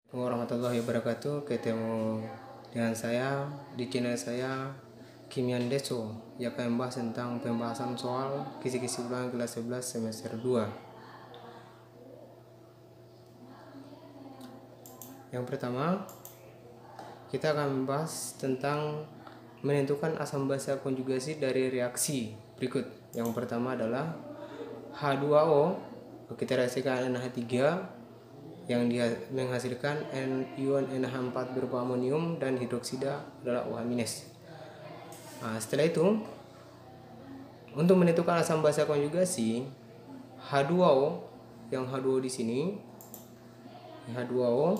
Warahmatullahi wabarakatuh. Ketemu dengan saya di channel saya Kimian Deso yang akan membahas tentang pembahasan soal kisi-kisi ulangan kelas 11 semester 2. Yang pertama, kita akan membahas tentang menentukan asam basa konjugasi dari reaksi berikut. Yang pertama adalah H2O, kita reaksikan NH3 yang dia menghasilkan ion NH4 berupa amonium dan hidroksida adalah OH-. Setelah itu, untuk menentukan asam basa konjugasi H2O, yang H2O di sini, H2O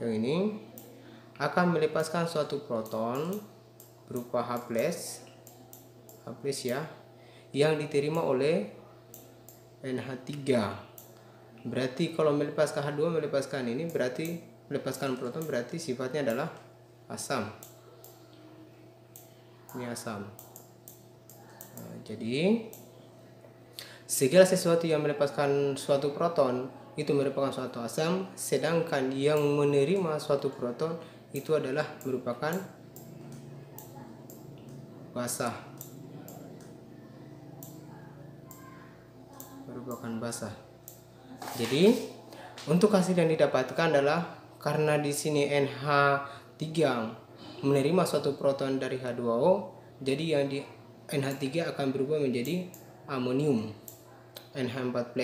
yang ini akan melepaskan suatu proton berupa H+ ya, yang diterima oleh NH3. Berarti kalau melepaskan H2 melepaskan ini berarti melepaskan proton, berarti sifatnya adalah asam. Ini asam. Jadi segala sesuatu yang melepaskan suatu proton itu merupakan suatu asam, sedangkan yang menerima suatu proton itu adalah merupakan basa. Jadi untuk hasil yang didapatkan adalah karena di sini NH3 menerima suatu proton dari H2O, jadi yang di NH3 akan berubah menjadi amonium NH4+.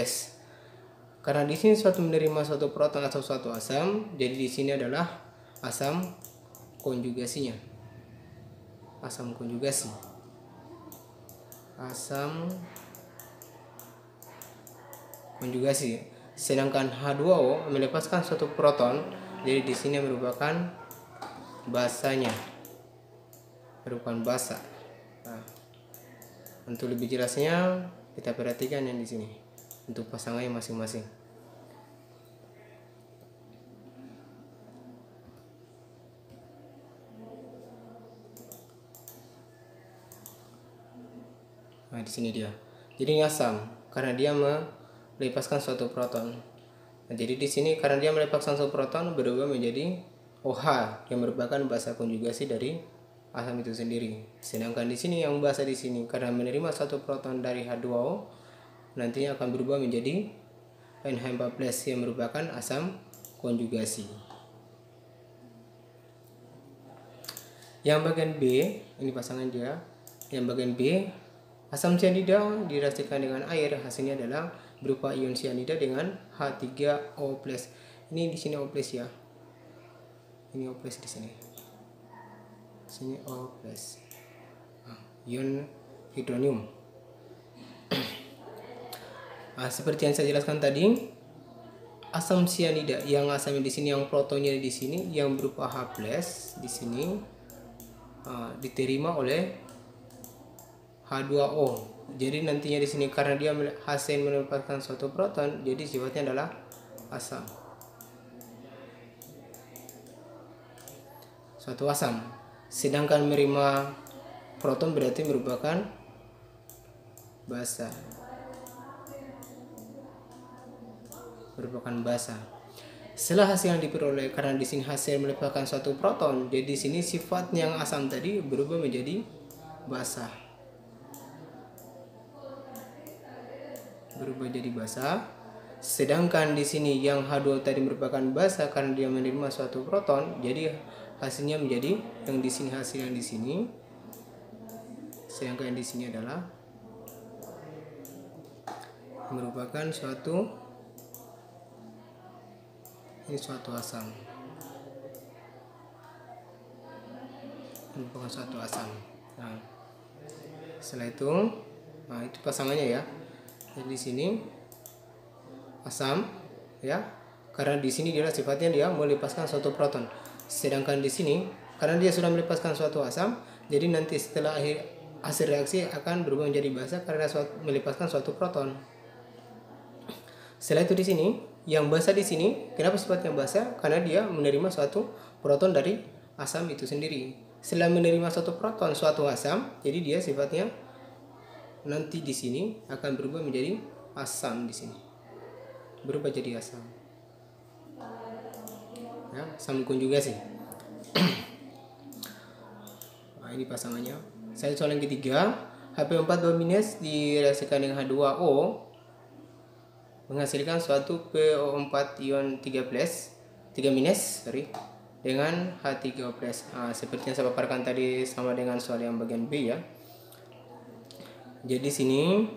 Karena di sini suatu menerima suatu proton atau suatu asam, jadi di sini adalah asam konjugasinya. Asam konjugasi. Sedangkan H2O melepaskan suatu proton, jadi di sini merupakan basanya, merupakan basa. Untuk lebih jelasnya kita perhatikan yang di sini untuk pasangannya masing-masing. Di sini dia. Jadi asam karena dia melepaskan suatu proton. Jadi di sini karena dia melepaskan suatu proton berubah menjadi OH yang merupakan basa konjugasi dari asam itu sendiri. Sedangkan di sini yang basa di sini karena menerima satu proton dari H2O nantinya akan berubah menjadi NH4+ yang merupakan asam konjugasi. Yang bagian B ini pasangan dia. Yang bagian B, asam sianida direaksikan dengan air, hasilnya adalah berupa ion sianida dengan H3O+. Ini di sini O+ ya. Ini O+ di sini. Sini O+. Ion hidronium. Seperti yang saya jelaskan tadi, asam sianida yang asamnya di sini, yang protonnya di sini, yang berupa H+ di sini diterima oleh H2O. Jadi nantinya di sini karena dia hasil melepaskan suatu proton, jadi sifatnya adalah asam. Suatu asam. Sedangkan menerima proton berarti merupakan basa. Setelah hasil yang diperoleh, karena di sini hasil melepaskan suatu proton, jadi di sini sifat yang asam tadi berubah menjadi basa. Sedangkan di sini yang H2 tadi merupakan basa karena dia menerima suatu proton, jadi hasilnya menjadi yang di sini, hasil yang di sini, sedangkan yang di sini adalah merupakan suatu asam. Setelah itu, itu pasangannya ya. Jadi di sini asam ya, karena di sini dia sifatnya dia melepaskan suatu proton. Sedangkan di sini karena dia sudah melepaskan suatu asam, jadi nanti setelah hasil reaksi akan berubah menjadi basa karena melepaskan suatu proton. Setelah itu di sini yang basa di sini, kenapa sifatnya basa? Karena dia menerima suatu proton dari asam itu sendiri. Setelah menerima suatu proton suatu asam, jadi dia sifatnya nanti di sini akan berubah menjadi asam di sini. Berubah jadi asam. ya, asam konjugasi. Nah, ini pasangannya. Saya soal yang ketiga, HP4 minus direaksikan dengan H2O menghasilkan suatu PO4 ion 3 minus dengan H3O+. Seperti yang saya paparkan tadi sama dengan soal yang bagian B ya. Jadi sini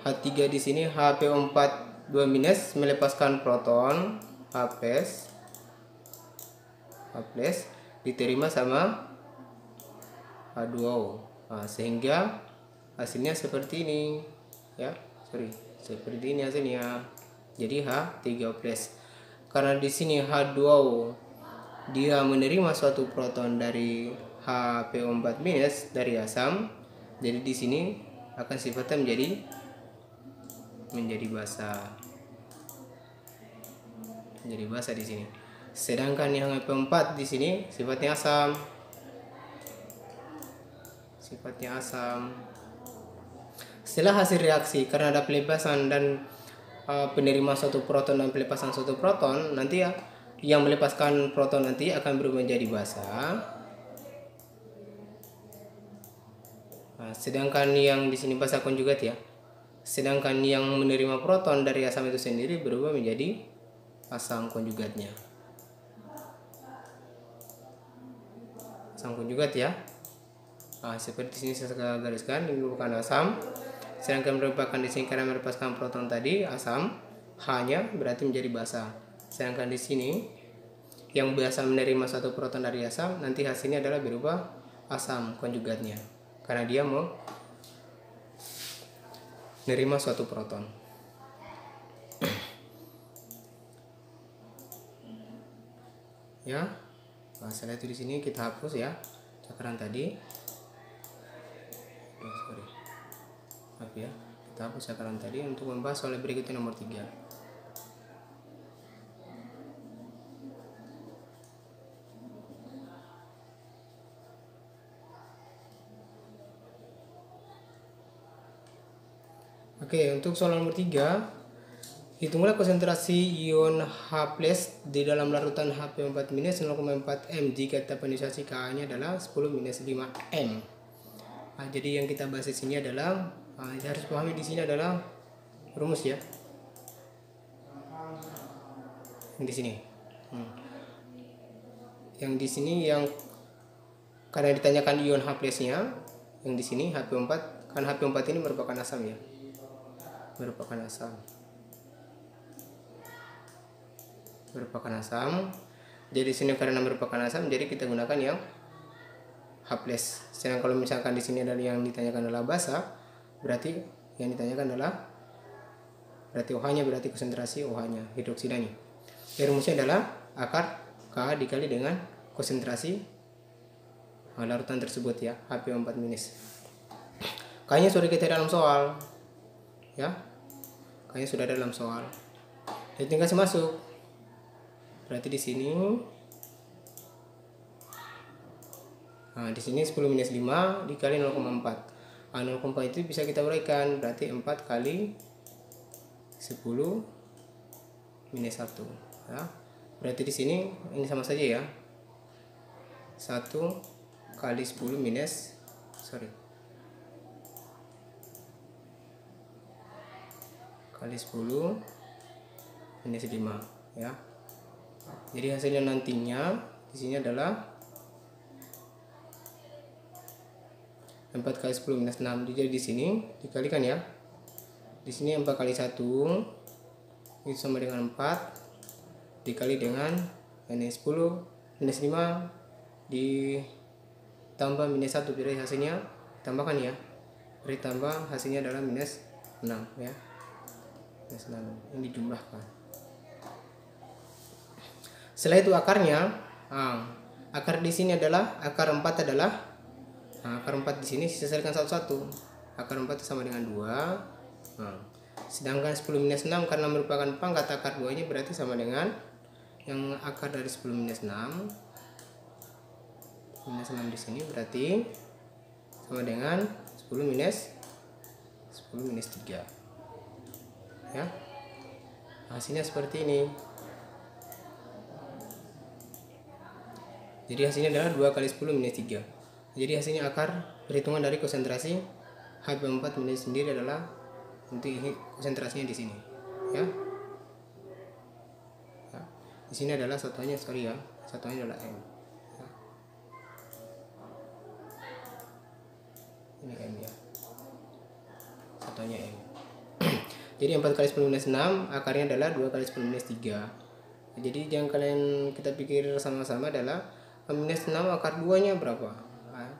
H3 di sini HPO4 2 minus melepaskan proton H+, diterima sama H2O. Sehingga hasilnya seperti ini ya. Seperti ini hasilnya. Jadi H3O+. Karena di sini H2O dia menerima suatu proton dari HPO4 minus dari asam. Jadi di sini akan sifatnya menjadi basa. Menjadi basa di sini. Sedangkan yang HP4 di sini sifatnya asam. Setelah hasil reaksi karena ada pelepasan dan penerima suatu proton dan pelepasan suatu proton, nanti ya yang melepaskan proton nanti akan berubah menjadi basa. Sedangkan yang di sini basa konjugat ya. Sedangkan yang menerima proton dari asam itu sendiri berubah menjadi asam konjugatnya. Asam konjugat ya. Seperti sini saya gariskan, ini merupakan asam. Sedangkan merupakan di sini karena melepaskan proton tadi asam, H-nya berarti menjadi basa. Sedangkan di sini yang basa menerima satu proton dari asam, nanti hasilnya adalah berubah asam konjugatnya. Karena dia mau menerima suatu proton. Ya. Setelah itu di sini kita hapus ya cakaran tadi. Maaf ya, kita hapus cakaran tadi untuk membahas soal berikutnya nomor 3. Oke, untuk soal nomor 3, hitunglah konsentrasi ion H+ di dalam larutan HP4 minus 0,4 m jika tapanisasi Ka-nya adalah 10 minus 5 m. Jadi yang kita bahas di sini adalah harus pahami di sini adalah rumus ya. Yang di sini. Yang di sini yang karena ditanyakan ion H+-nya, yang di sini HP4, kan HP4 ini merupakan asam ya. Merupakan asam. Jadi sini karena merupakan asam, jadi kita gunakan yang H+. Sedangkan kalau misalkan di sini adalah yang ditanyakan adalah basa, berarti yang ditanyakan adalah berarti OH-nya berarti konsentrasi OH-nya, hidroksidanya. Rumusnya adalah akar Ka dikali dengan konsentrasi larutan tersebut ya, HP4 minus. Kayaknya sudah kita dalam soal. Ya. Kayaknya sudah dalam soal. Jadi tinggal masuk. Berarti di sini di sini 10 minus 5 dikali 0,4. 0,4 itu bisa kita uraikan, berarti 4 kali 10 minus 1 ya. Berarti di sini ini sama saja ya. 1 kali 10 minus kali 10 minus 5 ya. Jadi hasilnya nantinya di sini adalah 4 kali 10 minus 6. Jadi di sini dikalikan ya. Di sini 4 kali 1 itu sama dengan 4 dikali dengan ini 10 minus 5 ditambah minus 1, jadi hasilnya tambahkan ya. Dari tambah hasilnya adalah minus 6 ya. Minus 6 ini dijumlahkan. Setelah itu akarnya, akar di sini adalah akar 4 adalah akar 4 di sini diselesaikan satu-satu. Akar 4 sama dengan 2. Sedangkan 10 minus 6 karena merupakan pangkat akar 2 nya berarti sama dengan yang akar dari 10 minus 6. Minus 6 di sini berarti sama dengan 10 minus 3. Ya. Hasilnya seperti ini. Jadi hasilnya adalah 2 kali 10 minus 3. Jadi hasilnya akar perhitungan dari konsentrasi HB4 minus sendiri adalah untuk konsentrasinya di sini. Ya. Ya. Di sini adalah satuannya, sorry ya. Satuannya adalah M. Ya. Ini M ya. Satuannya M. Jadi 4 kali 10 minus 6 akarnya adalah 2 kali 10 minus 3. Jadi yang kalian kita pikir sama-sama adalah minus 6 akar 2 nya berapa? Nah,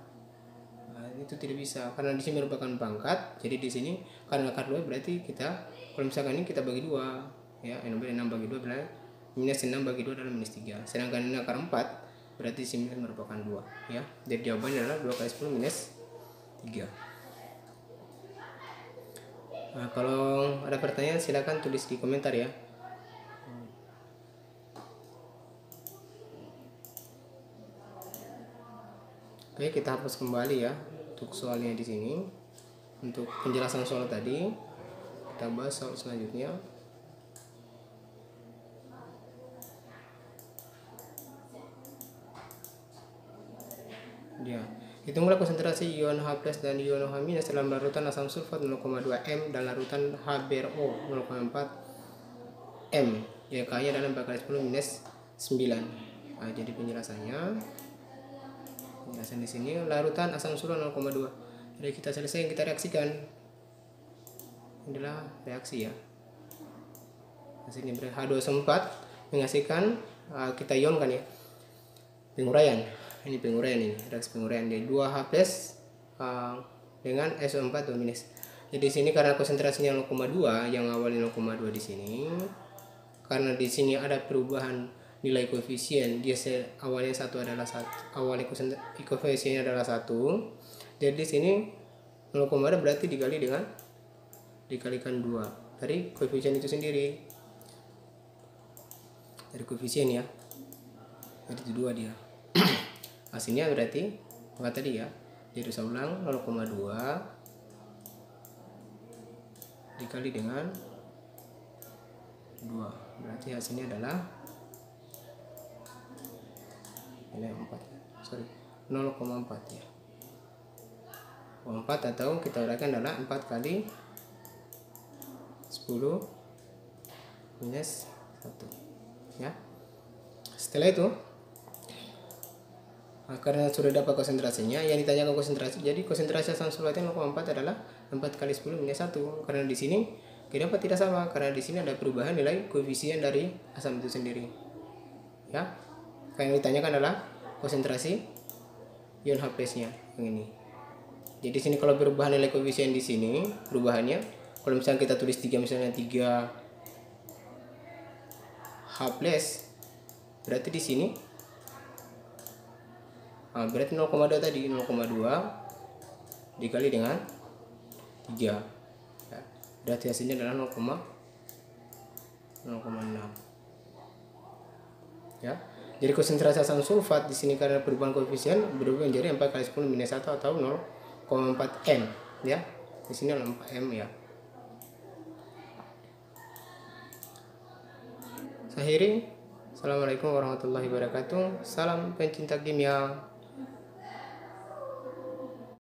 itu tidak bisa karena di sini merupakan pangkat. Jadi di sini karena akar 2 berarti kita kalau misalkan ini kita bagi 2 ya, 6 bagi 2 berarti minus 6 bagi 2 adalah minus 3. Sedangkan ini akar 4 berarti 9 merupakan 2 ya. Jadi jawabannya adalah 2 kali 10 minus 3. Nah, kalau ada pertanyaan silakan tulis di komentar ya. Oke, kita hapus kembali ya untuk soalnya di sini. Untuk penjelasan soal tadi, kita bahas soal selanjutnya. Ya. Hitunglah konsentrasi ion H+ dan ion H- dalam larutan asam sulfat 0,2 m dan larutan HBrO 0,4 m. Ya, K-nya adalah 4 kali 10 minus 9. Nah, jadi penjelasannya. Penjelasan di sini larutan asam sulfat 0,2. Jadi kita selesai, kita reaksikan. Inilah reaksi ya. Hasilnya H2SO4 menghasilkan kita ionkan ya. Penguraian. Ini penguraian, ini reaksi penguraian dari 2H+ dengan SO4 minus. Jadi di sini karena konsentrasinya 0,2 yang awalnya 0,2 di sini. Karena di sini ada perubahan nilai koefisien, dia awalnya 1 adalah 1, awalnya koefisiennya adalah 1. Jadi di sini 0,2 berarti dikalikan 2 dari koefisien itu sendiri. Dari koefisien ya. Jadi itu 2 dia. Hasilnya berarti apa tadi ya? Jadi saya ulang 0,2 dikali dengan 2 berarti hasilnya adalah 0,4 ya. 4 atau kita uraikan adalah 4 kali 10 minus 1 ya. Setelah itu karena sudah dapat konsentrasinya, yang ditanyakan konsentrasi, jadi konsentrasi asam sulfatnya 0,4 adalah 4 kali 10 minus 1. Karena di sini kenapa tidak sama? Karena di sini ada perubahan nilai koefisien dari asam itu sendiri. Ya. Yang ditanyakan adalah konsentrasi ion H+-nya yang ini. Jadi di sini kalau perubahan nilai koefisien di sini, perubahannya kalau misalnya kita tulis 3 misalnya 3 H+, berarti di sini berarti 0,2 tadi 0,2 dikali dengan 3 ya. Berarti hasilnya adalah 0,6 ya. Jadi konsentrasi asam sulfat di sini karena perubahan koefisien berubah menjadi 4 kali 10 minus 1 atau 0,4 m ya. Di sini 4 m ya. Saya akhiri. Assalamualaikum warahmatullahi wabarakatuh. Salam pencinta kimia.